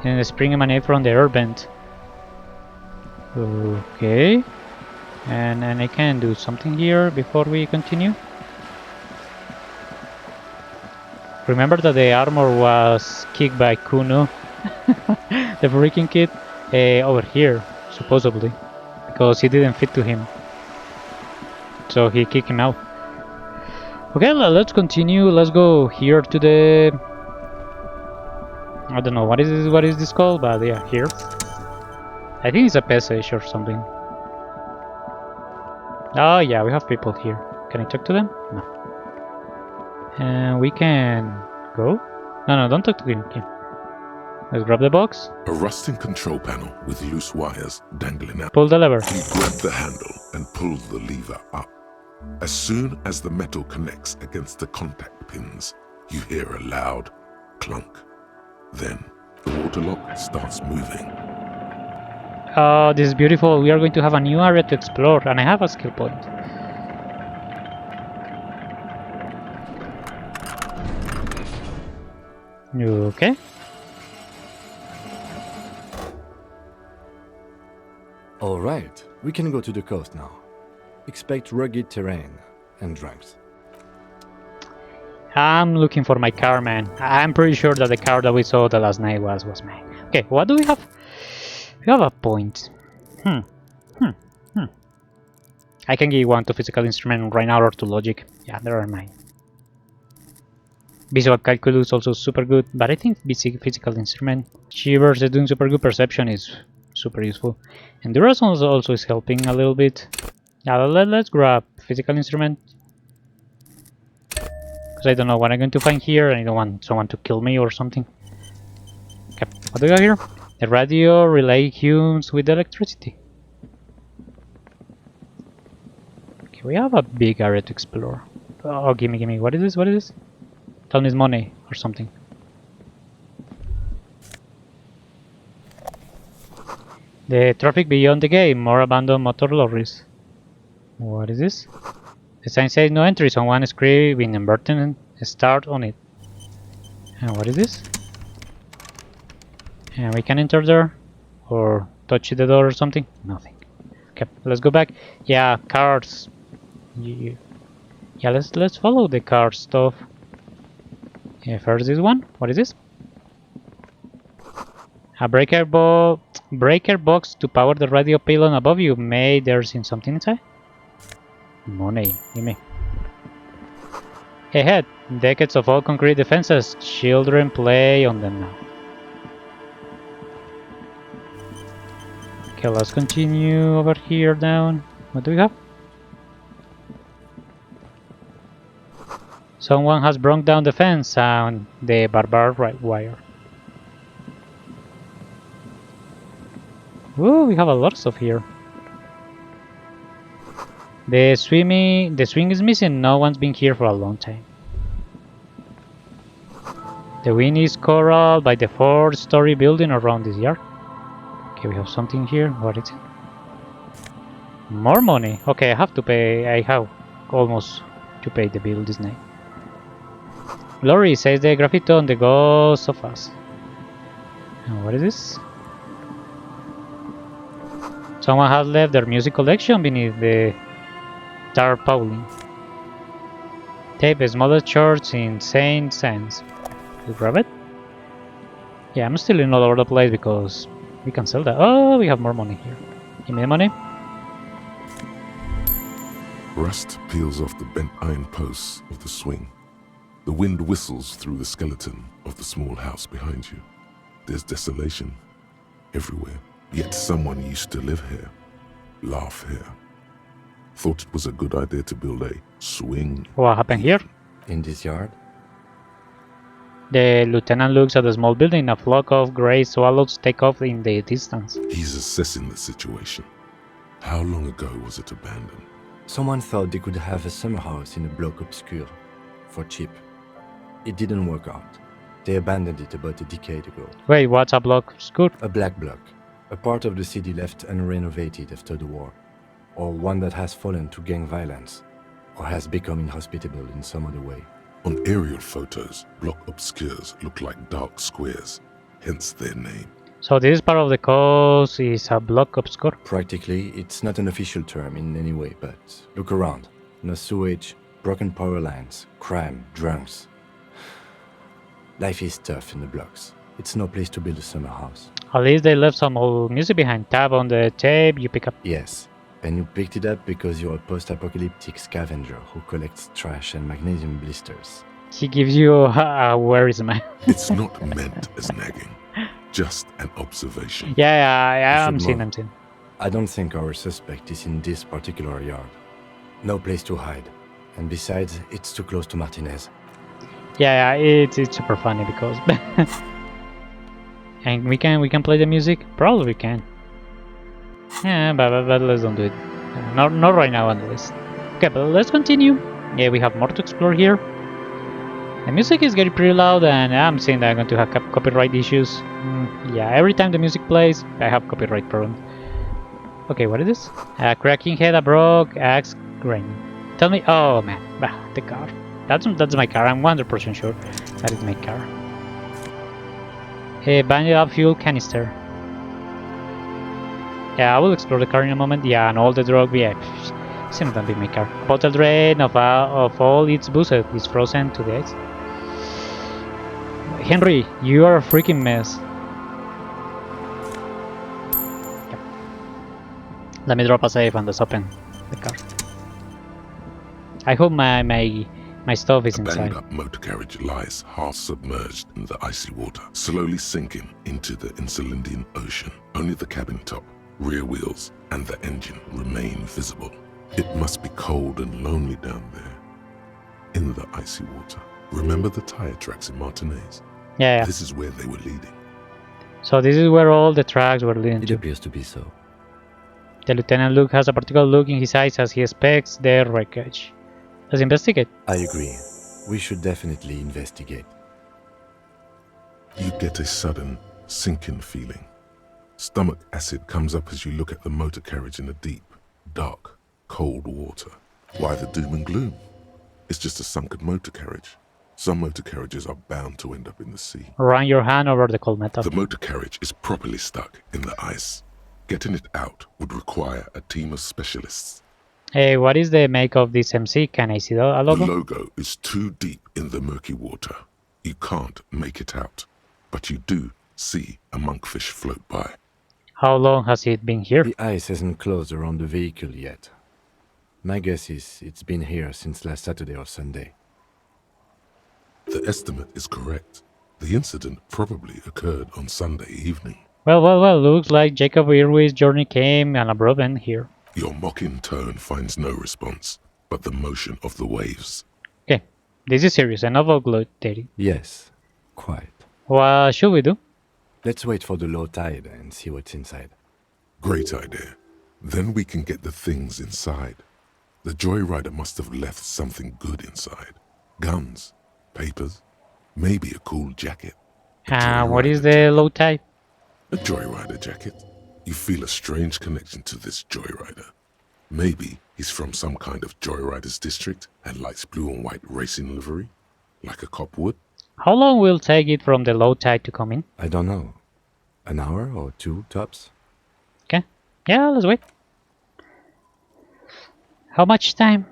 and the spring emanate from the air vent. Okay. And I can do something here before we continue. Remember that the armor was kicked by Kuno, the freaking kid, over here, supposedly, because he didn't fit to him. So he kicked him out. Okay, let's continue. Let's go here to the... I don't know what is this called, but yeah, here. I think it's a passage or something. Oh yeah, we have people here. Can I talk to them? No. And we can go? No, don't talk to him. Okay. Let's grab the box. A rusting control panel with loose wires dangling out. Pull the lever. You grab the handle and pull the lever up. As soon as the metal connects against the contact pins, you hear a loud clunk. Then the water lock starts moving. Oh, this is beautiful. We are going to have a new area to explore, and I have a skill point. Okay. All right, we can go to the coast now. Expect rugged terrain and drunks. I'm looking for my car, man. I'm pretty sure that the car that we saw the last night was mine. Okay, what do we have? We have a point. I can give one to physical instrument right now or to logic. Yeah, there are mine. Visual calculus also super good, but I think physical instrument. Shivers is doing super good. Perception is super useful. Endurance also is helping a little bit. Yeah, let's grab physical instrument. Because I don't know what I'm going to find here, and I don't want someone to kill me or something. Okay, what do we got here? The radio relay humes with electricity. Okay, we have a big area to explore. Oh, gimme. What is this? What is this? Tell me it's money or something. The traffic beyond the gate, more abandoned motor lorries. What is this? The sign says no entry, someone screaming and Burton start on it. And what is this? And we can enter there or touch the door or something? Nothing. Okay, let's go back. Yeah, cars. Yeah, let's follow the car stuff. Yeah, first this one. What is this? A breaker box to power the radio pylon above you. May there's something inside? Money, gimme. Ahead, decades of old concrete defenses. Children play on them now. Okay, let's continue over here down. What do we have? Someone has broken down the fence and the barbed wire. Whoa, we have a lot of stuff here. The swing is missing. No one's been here for a long time. The wind is corralled by the 4-story building around this yard. Okay, we have something here. What is it? More money. Okay, I have to pay. I have almost to pay the bill this night. Lori says the graffiti on the ghost of us. And what is this? Someone has left their music collection beneath the tarpaulin. Tape smaller church in Saint Sands. You grab it? Yeah, I'm still in all over the place because we can sell that. Oh, we have more money here. Give me the money. Rust peels off the bent iron posts of the swing. The wind whistles through the skeleton of the small house behind you. There's desolation everywhere. Yet someone used to live here, laugh here. Thought it was a good idea to build a swing. What happened here? In this yard? The lieutenant looks at the small building. A flock of grey swallows take off in the distance. He's assessing the situation. How long ago was it abandoned? Someone thought they could have a summer house in a bloc obscur for cheap. It didn't work out. They abandoned it about a decade ago. Wait, what's a block obscur? A black bloc. A part of the city left unrenovated after the war. Or one that has fallen to gang violence. Or has become inhospitable in some other way. On aerial photos, block obscures look like dark squares, hence their name. So this part of the coast is a block obscur? Practically, it's not an official term in any way, but look around. No sewage, broken power lines, crime, drunks. Life is tough in the blocks. It's no place to build a summer house. At least they left some old music behind. Tab on the tape you pick up. Yes, and you picked it up because you're a post-apocalyptic scavenger who collects trash and magnesium blisters. He gives you a where is my... It's not meant as nagging, just an observation. Yeah, I'm seeing. I don't think our suspect is in this particular yard. No place to hide. And besides, it's too close to Martinez. Yeah, it's super funny because... And we can play the music? Probably we can. Yeah, but let's don't do it. Not right now at least. Okay, but let's continue. Yeah, we have more to explore here. The music is getting pretty loud and I'm seeing that I'm going to have copyright issues. Yeah, every time the music plays, I have copyright problems. Okay, what is this? A cracking head, a broke axe grain. Tell me... Oh man, the car. That's my car, I'm 100% sure that is my car. A banded up fuel canister. Yeah, I will explore the car in a moment. Yeah, and all the drug. Yeah, seems to be my car. Bottle drain of all its booze is frozen to the ice. Henry, you are a freaking mess. Yeah. Let me drop a safe and let's open the car. I hope my stuff is inside. A banged-up motor carriage lies half submerged in the icy water, slowly sinking into the Insulindian Ocean. Only the cabin top, rear wheels, and the engine remain visible. It must be cold and lonely down there, in the icy water. Remember the tire tracks in Martinez? Yeah. This is where they were leading. So this is where all the tracks were leading to. It appears to be so. The lieutenant Luke has a particular look in his eyes as he inspects the wreckage. Let's investigate. I agree. We should definitely investigate. You get a sudden, sinking feeling. Stomach acid comes up as you look at the motor carriage in the deep, dark, cold water. Why the doom and gloom? It's just a sunken motor carriage. Some motor carriages are bound to end up in the sea. Run your hand over the cold metal. The motor carriage is properly stuck in the ice. Getting it out would require a team of specialists. Hey, what is the make of this MC? Can I see the logo? The logo is too deep in the murky water. You can't make it out, but you do see a monkfish float by. How long has it been here? The ice hasn't closed around the vehicle yet. My guess is it's been here since last Saturday or Sunday. The estimate is correct. The incident probably occurred on Sunday evening. Well, looks like Jacob Irwin's journey came an abrupt end here. Your mocking tone finds no response, but the motion of the waves. Okay, this is serious, enough of gloating. Yes, quite. What should we do? Let's wait for the low tide and see what's inside. Great idea. Then we can get the things inside. The joyrider must have left something good inside. Guns, papers, maybe a cool jacket. What is the low type? A joyrider jacket. You feel a strange connection to this joyrider. Maybe he's from some kind of joyriders district and likes blue and white racing livery, like a cop would. How long will it take it from the low tide to come in? I don't know. An hour or two, tops? Okay. Yeah, let's wait. How much time?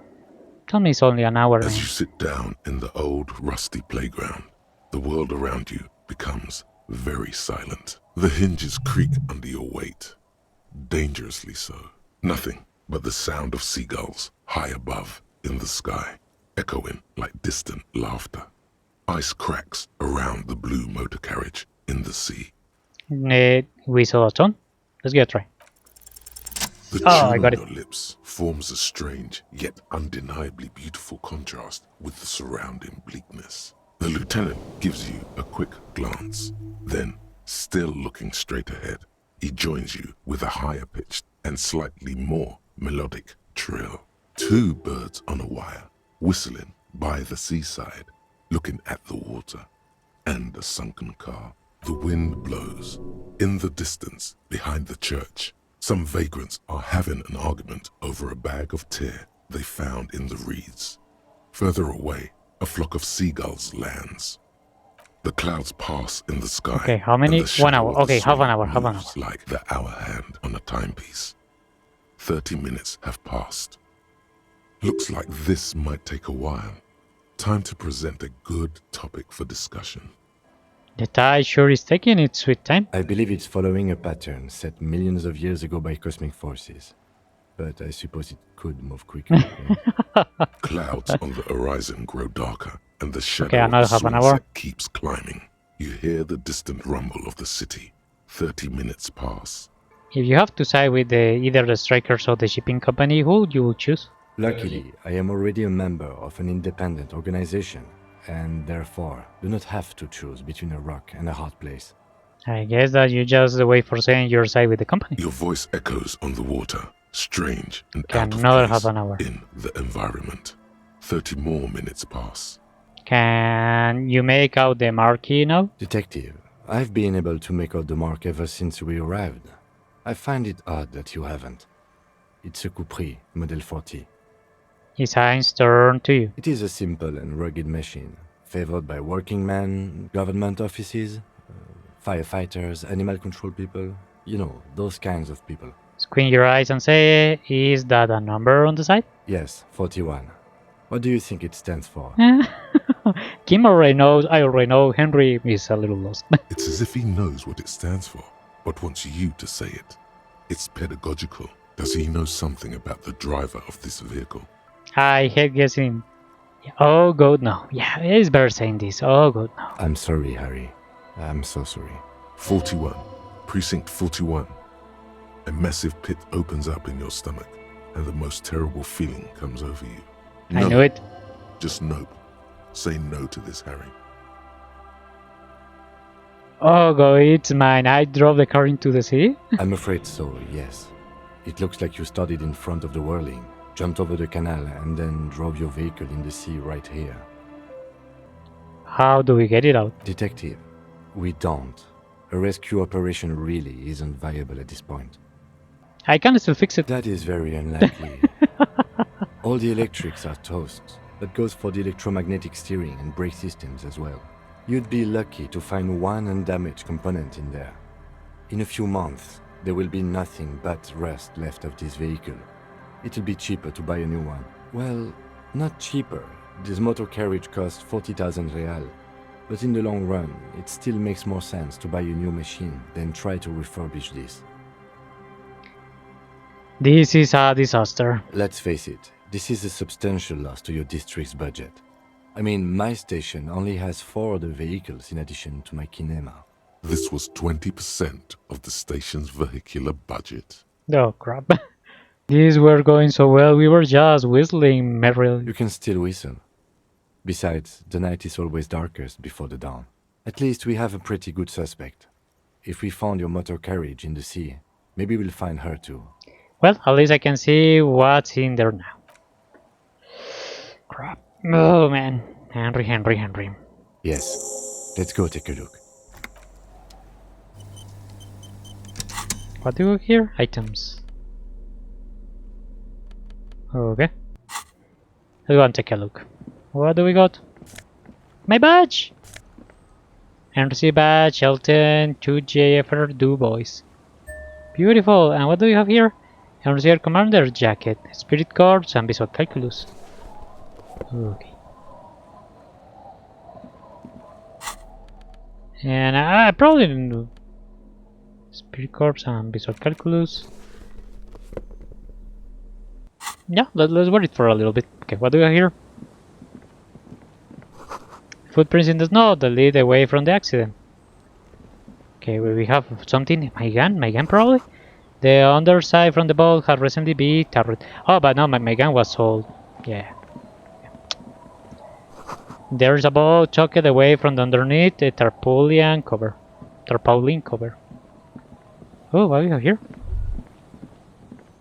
Tell me it's only an hour. As you sit down in the old, rusty playground, the world around you becomes very silent. The hinges creak under your weight. Dangerously so. Nothing but the sound of seagulls high above in the sky, echoing like distant laughter. Ice cracks around the blue motor carriage in the sea. We saw a ton. Let's give it a try. The tune I got on your lips forms a strange yet undeniably beautiful contrast with the surrounding bleakness. The lieutenant gives you a quick glance. Then, still looking straight ahead, he joins you with a higher pitched and slightly more melodic trill. Two birds on a wire, whistling by the seaside, looking at the water, and a sunken car. The wind blows. In the distance, behind the church, some vagrants are having an argument over a bag of tear they found in the reeds. Further away, a flock of seagulls lands. The clouds pass in the sky. Okay, how many? 1 hour. Okay, half an hour. Like the hour hand on a timepiece. 30 minutes have passed. Looks like this might take a while. Time to present a good topic for discussion. The tide sure is taking its sweet time. I believe it's following a pattern set millions of years ago by cosmic forces. But I suppose it could move quicker. Clouds on the horizon grow darker, and the shadow Okay, another of the half an hour. sunset keeps climbing. You hear the distant rumble of the city. 30 minutes pass. If you have to side with either the strikers or the shipping company, who you will choose? Luckily, I am already a member of an independent organization, and therefore do not have to choose between a rock and a hard place. I guess that you just wait for saying your side with the company. Your voice echoes on the water, strange and Okay, out of another place half an hour. in the environment. 30 more minutes pass. Can you make out the marquee now? Detective, I've been able to make out the mark ever since we arrived. I find it odd that you haven't. It's a Capri, Model 40. Is Heinz turned to you? It is a simple and rugged machine, favored by working men, government offices, firefighters, animal control people, you know, those kinds of people. Squint your eyes and say, is that a number on the side? Yes, 41. What do you think it stands for? Kim already knows, I already know, Henry is a little lost. It's as if he knows what it stands for, but wants you to say it. It's pedagogical. Does he know something about the driver of this vehicle? I hate guessing. Oh god, no. Yeah, it's better saying this. Oh god, no. I'm sorry, Harry. I'm so sorry. 41. Precinct 41. A massive pit opens up in your stomach, and the most terrible feeling comes over you. I knew it. Just nope. Say no to this, Harry. Oh god, it's mine. I drove the car into the sea? I'm afraid so, yes. It looks like you started in front of the whirling, jumped over the canal, and then drove your vehicle in the sea right here. How do we get it out? Detective, we don't. A rescue operation really isn't viable at this point. I can still fix it. That is very unlikely. All the electrics are toast. That goes for the electromagnetic steering and brake systems as well. You'd be lucky to find one undamaged component in there. In a few months, there will be nothing but rust left of this vehicle. It'll be cheaper to buy a new one. Well, not cheaper. This motor carriage costs 40,000 real. But in the long run, it still makes more sense to buy a new machine than try to refurbish this. This is a disaster. Let's face it, this is a substantial loss to your district's budget. I mean, my station only has 4 other vehicles in addition to my kinema. This was 20% of the station's vehicular budget. Oh crap. These were going so well, we were just whistling merrily. You can still whistle. Besides, the night is always darkest before the dawn. At least we have a pretty good suspect. If we found your motor carriage in the sea, maybe we'll find her too. Well, at least I can see what's in there now. Crap. Oh man. Henry. Yes. Let's go take a look. What do we have here? Items. Okay. Let's go and take a look. What do we got? My badge! NRC badge, Elton, 2JFR, Du Bois. Beautiful. And what do we have here? NRC Commander jacket, Spirit Corps, and Visual Calculus. Okay. And I probably didn't do Spirit Corps and Visual Calculus. Yeah, let's wear it for a little bit. Okay, what do we have here? Footprints in the snow that lead away from the accident. Okay, we have something. My gun probably? The underside from the boat had recently been tarred. Oh, but no, my gun was sold. Yeah. There's a boat tucked away from underneath the tarpaulin cover. Oh, what do we have here?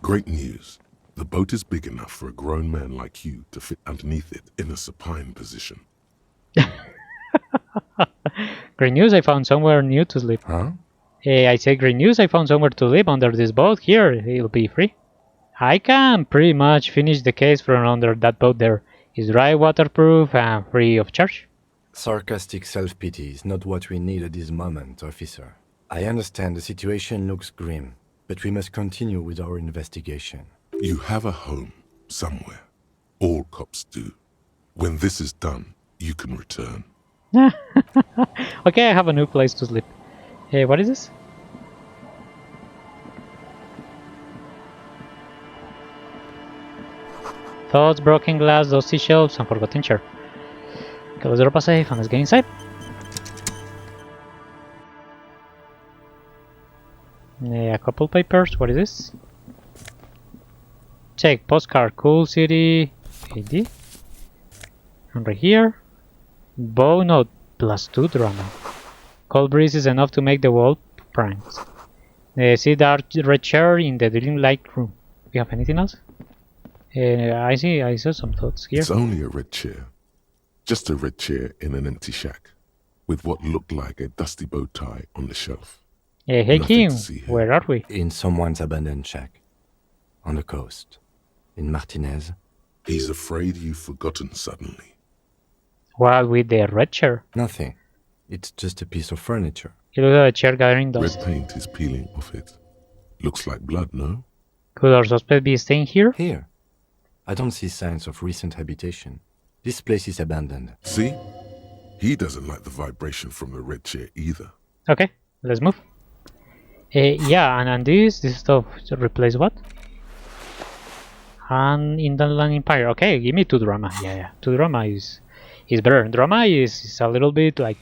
Great news. The boat is big enough for a grown man like you to fit underneath it in a supine position. Great news, I found somewhere new to sleep. Huh? I say great news, I found somewhere to live under this boat here. It'll be free. I can pretty much finish the case from under that boat there. It's dry, waterproof, and free of charge. Sarcastic self-pity is not what we need at this moment, officer. I understand the situation looks grim, but we must continue with our investigation. You have a home somewhere. All cops do. When this is done, you can return. Okay, I have a new place to sleep. Hey, what is this? Thoughts, broken glass, dusty shelves, and forgotten chair. Okay, let's drop a safe and let's get inside. A couple papers. What is this? Check postcard, cool city, AD. And right here, bow note +2 drama. Cold breeze is enough to make the world pranks. See that red chair in the dim light room. Do you have anything else? I saw some thoughts here. It's only a red chair. Just a red chair in an empty shack, with what looked like a dusty bow tie on the shelf. Hey Nothing Kim, to see here. where are we? In someone's abandoned shack. On the coast. In Martinez. He's afraid you've forgotten suddenly. What with the red chair? Nothing. It's just a piece of furniture. You look at the chair gathering dust. Red paint is peeling off it. Looks like blood, no? Could our suspect be staying here? Here. I don't see signs of recent habitation. This place is abandoned. See? He doesn't like the vibration from the red chair either. Okay, let's move. Yeah, and this stuff to replace what? And in the Land Empire. Okay, give me 2 drama. Yeah. 2 drama is better. Drama is a little bit like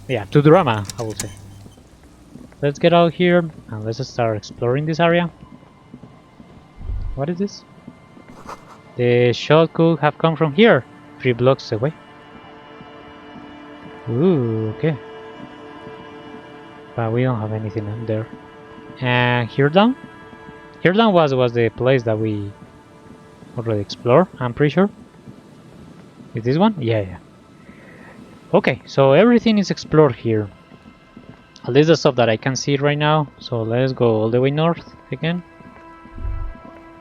yeah, 2 drama, I would say. Let's get out here and let's start exploring this area. What is this? The shot could have come from here, 3 blocks away. Ooh, okay. But we don't have anything up there. And here down? Here down was the place that we already explored, I'm pretty sure. Is this one? Yeah. Okay, so everything is explored here. At least the stuff that I can see right now. So let's go all the way north again.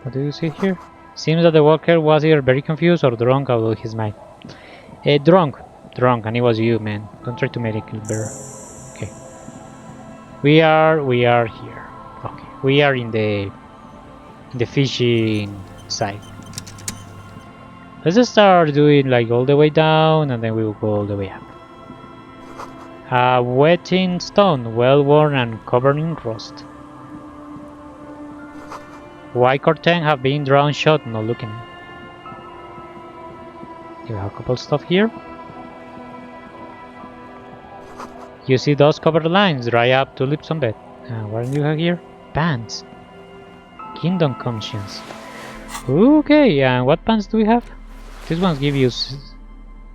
What do you see here? Seems that the walker was either very confused or drunk out of his mind. Drunk, and it was you, man. Don't try to make it better. Okay. We are here. Okay, we are in the fishing side. Let's just start doing like all the way down, and then we will go all the way up. Wetting stone, well worn and covered in rust. White curtain have been drawn shut, not looking. You have a couple stuff here. You see those covered lines dry up to lips on bed. What do you have here? Pants. Kingdom conscience. Okay, and what pants do we have? These ones give you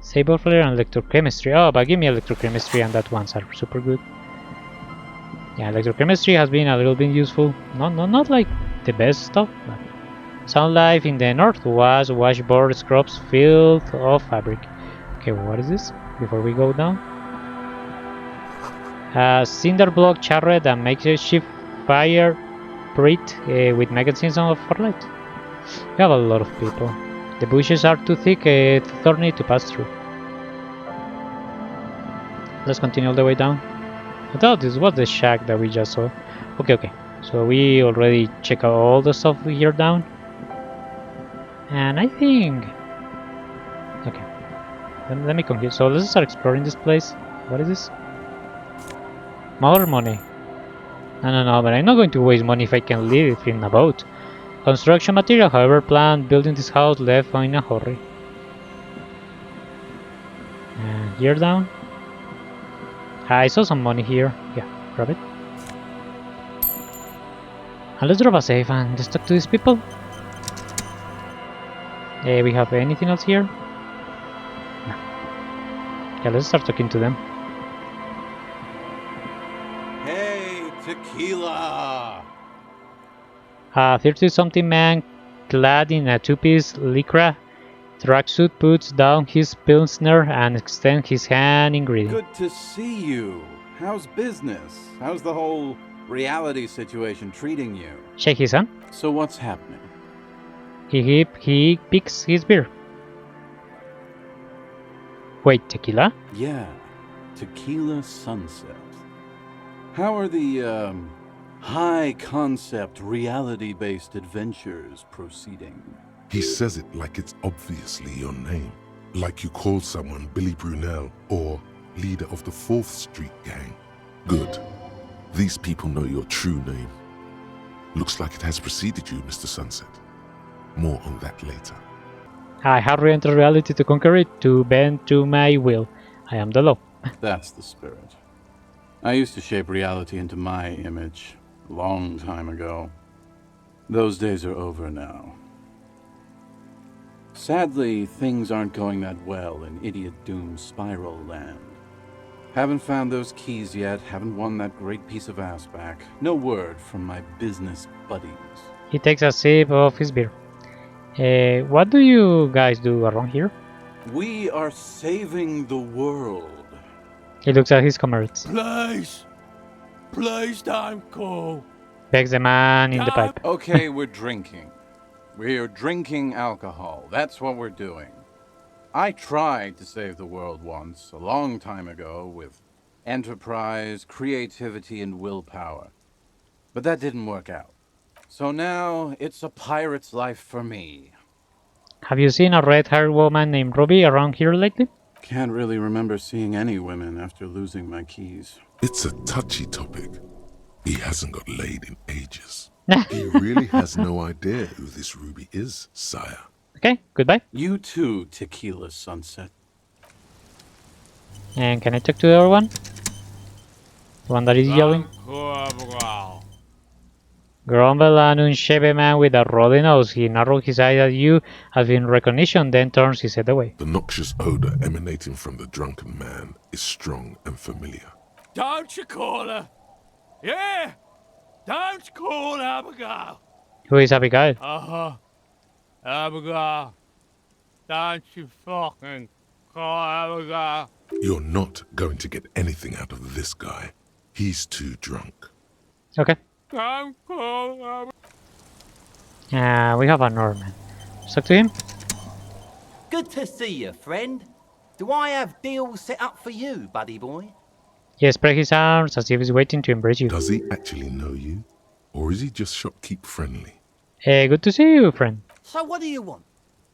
saber flare and electrochemistry. Oh, but give me electrochemistry, and that ones are super good. Yeah, electrochemistry has been a little bit useful. Not like the best stuff, but Sound life in the north was washboard scrubs filled of fabric. Okay, what is this? Before we go down. A cinder block charred and makeshift fire pit with magazines for light. We have a lot of people. The bushes are too thick, too thorny to pass through. Let's continue all the way down. I thought this was the shack that we just saw. Okay. So we already checked out all the stuff here down. And I think... Okay. Let me come here. So let's start exploring this place. What is this? More money. No, but I'm not going to waste money if I can live in a boat. Construction material, however, planned building this house left in a hurry. And here down. I saw some money here. Yeah, grab it. And let's drop a safe and just talk to these people. We have anything else here? No. Yeah, let's start talking to them. Hey, tequila! A 30-something man clad in a two-piece lycra tracksuit puts down his pilsner and extends his hand in greeting. Good to see you. How's business? How's the whole reality situation treating you? Shake his hand. So what's happening? He picks his beer. Wait, tequila? Yeah, tequila sunset. How are the, high-concept, reality-based adventures proceeding? He says it like it's obviously your name. Like you call someone Billy Brunel or leader of the 4th Street Gang. Good. These people know your true name. Looks like it has preceded you, Mr. Sunset. More on that later. I have re-entered reality to conquer it, to bend to my will. I am the law. That's the spirit. I used to shape reality into my image a long time ago. Those days are over now. Sadly, things aren't going that well in Idiot Doom Spiral Land. Haven't found those keys yet, haven't won that great piece of ass back. No word from my business buddies. He takes a sip of his beer. What do you guys do around here? We are saving the world. He looks at his comrades. Please don't go. Begs the man in the pipe. Okay, we're drinking. We're drinking alcohol. That's what we're doing. I tried to save the world once, a long time ago, with enterprise, creativity, and willpower. But that didn't work out. So now, it's a pirate's life for me. Have you seen a red-haired woman named Ruby around here lately? Can't really remember seeing any women after losing my keys. It's a touchy topic. He hasn't got laid in ages. He really has no idea who this Ruby is, sire. Okay, goodbye. You too, Tequila Sunset. And can I talk to the other one? The one that is yelling? Grumble, an unshaven man with a ruddy nose. He narrowed his eyes at you as in recognition, then turns his head away. The noxious odor emanating from the drunken man is strong and familiar. Don't you call her? Yeah! Don't call Abigail! Who is Abigail? Abigail. Don't you fucking call Abigail. You're not going to get anything out of this guy. He's too drunk. Okay. Don't call Abigail. We have a Norman. Let's talk to him. Good to see you, friend. Do I have deals set up for you, buddy boy? He spread his arms as if he's waiting to embrace you. Does he actually know you? Or is he just shopkeep friendly? Good to see you, friend. So what do you want?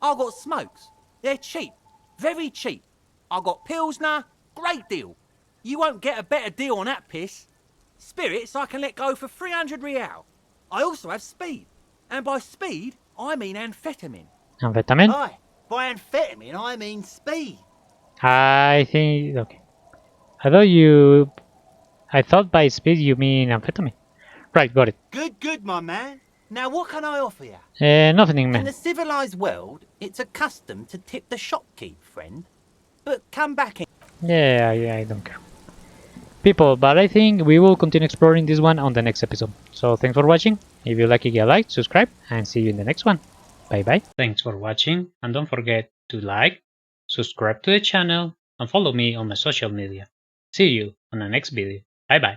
I got smokes. They're cheap. Very cheap. I got Pilsner. Great deal. You won't get a better deal on that piss. Spirits I can let go for 300 real. I also have speed. And by speed, I mean amphetamine. Amphetamine? Aye. By amphetamine, I mean speed. I think... Okay. I thought by speed you mean amphetamine. Right, got it. Good, my man. Now what can I offer you? Nothing, In man. the civilized world, it's a custom to tip the shopkeep, friend. But come back in. Yeah, I don't care. People, but I think we will continue exploring this one on the next episode. So thanks for watching. If you like it, give a like, subscribe, and see you in the next one. Bye bye. Thanks for watching, and don't forget to like, subscribe to the channel, and follow me on my social media. See you on the next video. Bye bye.